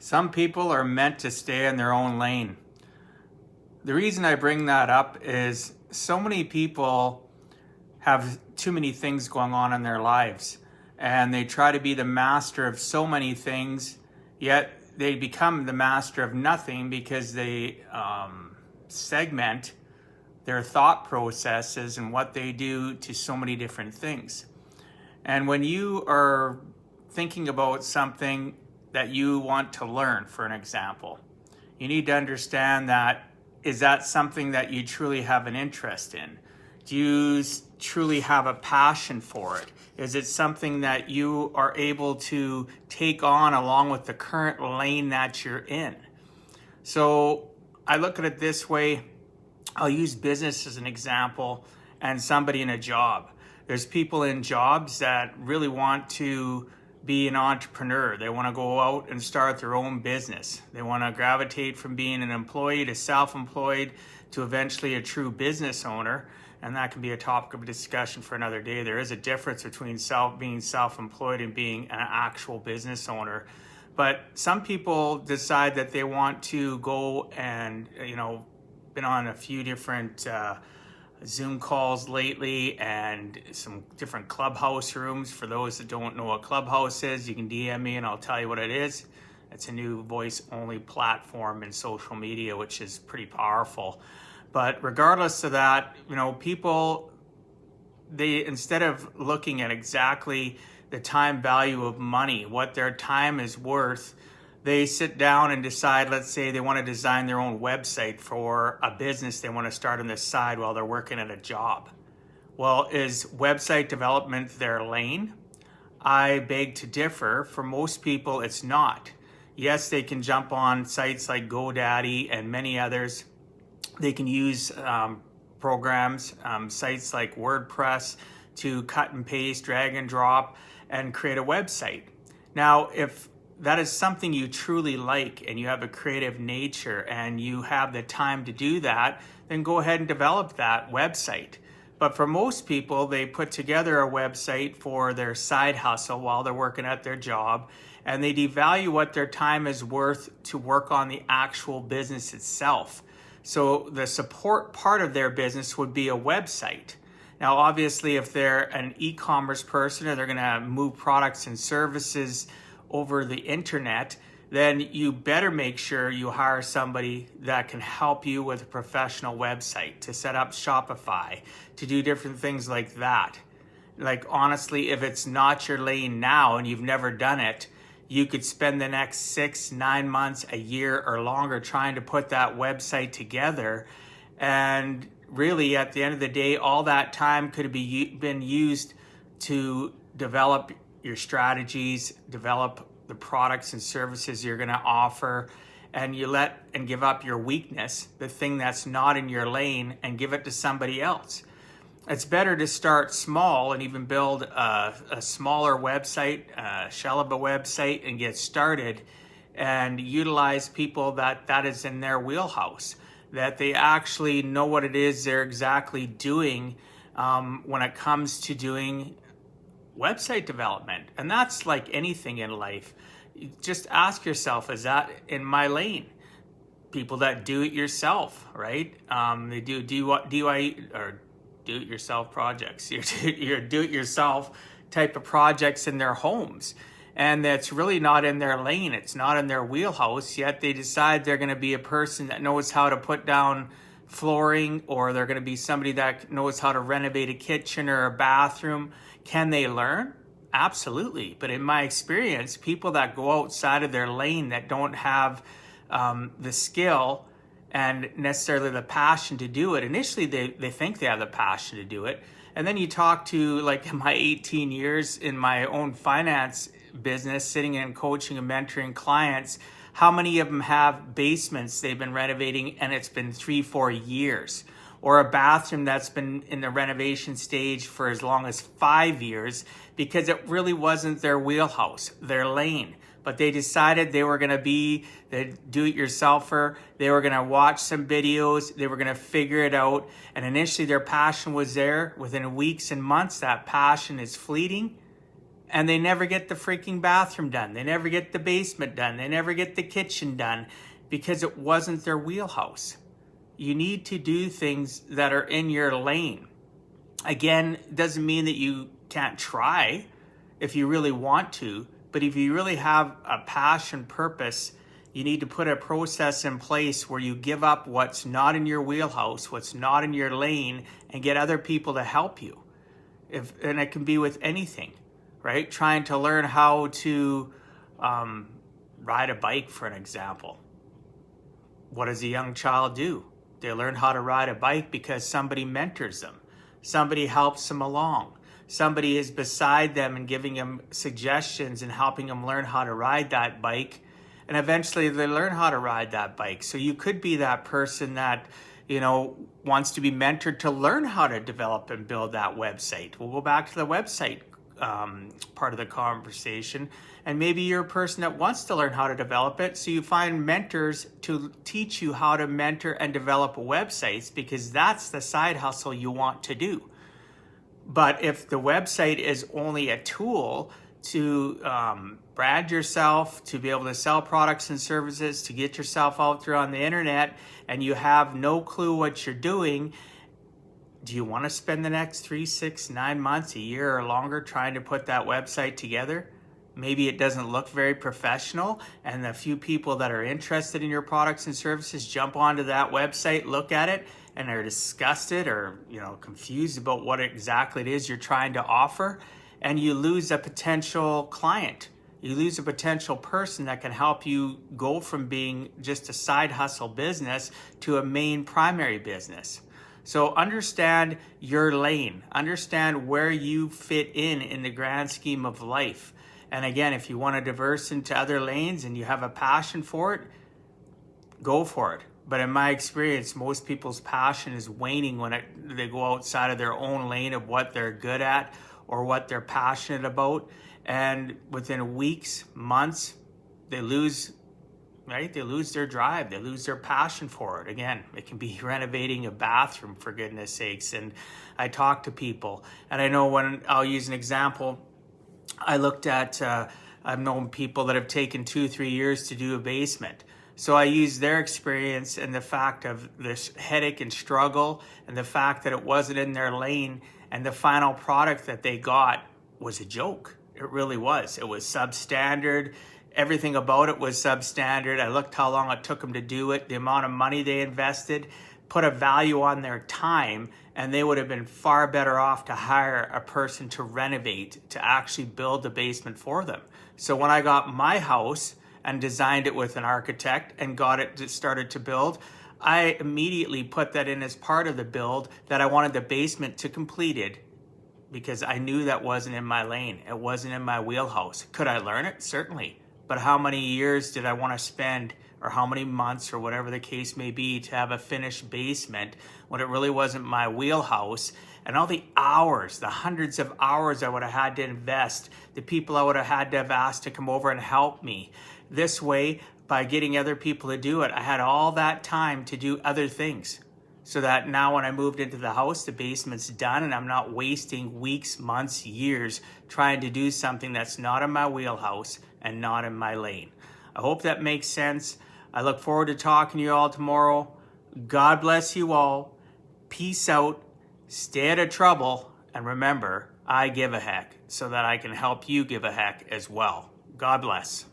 Some people are meant to stay in their own lane. The reason I bring that up is so many people have too many things going on in their lives, and they try to be the master of so many things, yet they become the master of nothing because they segment their thought processes and what they do to so many different things. And when you are thinking about something that you want to learn, for an example, you need to understand that, is that something that you truly have an interest in? Do you truly have a passion for it? Is it something that you are able to take on along with the current lane that you're in? So I look at it this way. I'll use business as an example and somebody in a job. There's people in jobs that really want to be an entrepreneur. They want to go out and start their own business. They want to gravitate from being an employee to self-employed to eventually a true business owner. And that can be a topic of discussion for another day. There is a difference between being self-employed and being an actual business owner. But some people decide that they want to go and, been on a few different Zoom calls lately and some different Clubhouse rooms. For those that don't know what Clubhouse is, you can DM me and I'll tell you what it is. It's a new voice-only platform in social media, which is pretty powerful. But regardless of that, people, they, instead of looking at exactly the time value of money, what their time is worth, they sit down and decide, let's say they want to design their own website for a business they want to start on the side while they're working at a job. Well, is website development their lane? I beg to differ. For most people, it's not. Yes, they can jump on sites like GoDaddy and many others. They can use programs, sites like WordPress to cut and paste, drag and drop, and create a website. Now, if that is something you truly like and you have a creative nature and you have the time to do that, then go ahead and develop that website. But for most people, they put together a website for their side hustle while they're working at their job, and they devalue what their time is worth to work on the actual business itself. So the support part of their business would be a website. Now, obviously, if they're an e-commerce person or they're going to move products and services over the internet, then you better make sure you hire somebody that can help you with a professional website, to set up Shopify, to do different things like that. Like, honestly, if it's not your lane now and you've never done it, you could spend the next 6-9 months, a year or longer trying to put that website together. And really, at the end of the day, all that time could have been used to develop your strategies, develop the products and services you're going to offer, and you give up your weakness, the thing that's not in your lane, and give it to somebody else. It's better to start small and even build a smaller website, a shell of a website, and get started and utilize people that is in their wheelhouse, that they actually know what it is they're exactly doing when it comes to doing website development. And that's like anything in life. Just ask yourself, is that in my lane? People that do it yourself, right? They do do-it-yourself projects, your do-it-yourself type of projects in their homes. And that's really not in their lane. It's not in their wheelhouse, yet they decide they're going to be a person that knows how to put down flooring, or they're going to be somebody that knows how to renovate a kitchen or a bathroom. Can they learn? Absolutely. But in my experience, people that go outside of their lane, that don't have the skill and necessarily the passion to do it, initially they think they have the passion to do it. And then you talk to, like, in my 18 years in my own finance business, sitting and coaching and mentoring clients, how many of them have basements they've been renovating and it's been 3-4 years? Or a bathroom that's been in the renovation stage for as long as 5 years, because it really wasn't their wheelhouse, their lane. But they decided they were going to be the do-it-yourselfer. They were going to watch some videos. They were going to figure it out. And initially their passion was there. Within weeks and months, that passion is fleeting. and they never get the freaking bathroom done. They never get the basement done. They never get the kitchen done because it wasn't their wheelhouse. You need to do things that are in your lane. Again, it doesn't mean that you can't try if you really want to, but if you really have a passion, purpose, you need to put a process in place where you give up what's not in your wheelhouse, what's not in your lane, and get other people to help you. And it can be with anything, right? Trying to learn how to ride a bike, for an example. What does a young child do? They learn how to ride a bike because somebody mentors them. Somebody helps them along. Somebody is beside them and giving them suggestions and helping them learn how to ride that bike. And eventually they learn how to ride that bike. So you could be that person that, wants to be mentored to learn how to develop and build that website. We'll go back to the website part of the conversation. And maybe you're a person that wants to learn how to develop it. So you find mentors to teach you how to mentor and develop websites, because that's the side hustle you want to do. But if the website is only a tool to brand yourself, to be able to sell products and services, to get yourself out there on the internet, and you have no clue what you're doing, do you want to spend the next 3, 6, 9 months, a year or longer trying to put that website together? Maybe it doesn't look very professional, and the few people that are interested in your products and services jump onto that website, look at it, and are disgusted or confused about what exactly it is you're trying to offer, and you lose a potential client. You lose a potential person that can help you go from being just a side hustle business to a main primary business. So understand your lane. Understand where you fit in the grand scheme of life. And again, if you want to diverse into other lanes and you have a passion for it, go for it. But in my experience, most people's passion is waning when they go outside of their own lane of what they're good at or what they're passionate about. And within weeks, months, they lose, right? They lose their drive. They lose their passion for it. Again, it can be renovating a bathroom, for goodness sakes. And I talk to people, and I know when I'll use an example, I looked at, I've known people that have taken 2-3 years to do a basement. So I use their experience and the fact of this headache and struggle and the fact that it wasn't in their lane, and the final product that they got was a joke. It really was. It was substandard. Everything about it was substandard. I looked how long it took them to do it, the amount of money they invested, put a value on their time, and they would have been far better off to hire a person to renovate, to actually build the basement for them. So when I got my house and designed it with an architect and got it started to build, I immediately put that in as part of the build, that I wanted the basement to completed, because I knew that wasn't in my lane. It wasn't in my wheelhouse. Could I learn it? Certainly. But how many years did I want to spend, or how many months, or whatever the case may be, to have a finished basement when it really wasn't my wheelhouse? And all the hours, the hundreds of hours I would have had to invest, the people I would have had to have asked to come over and help me. This way, by getting other people to do it, I had all that time to do other things. So that now when I moved into the house, the basement's done, and I'm not wasting weeks, months, years trying to do something that's not in my wheelhouse and not in my lane. I hope that makes sense. I look forward to talking to you all tomorrow. God bless you all. Peace out. Stay out of trouble. And remember, I give a heck so that I can help you give a heck as well. God bless.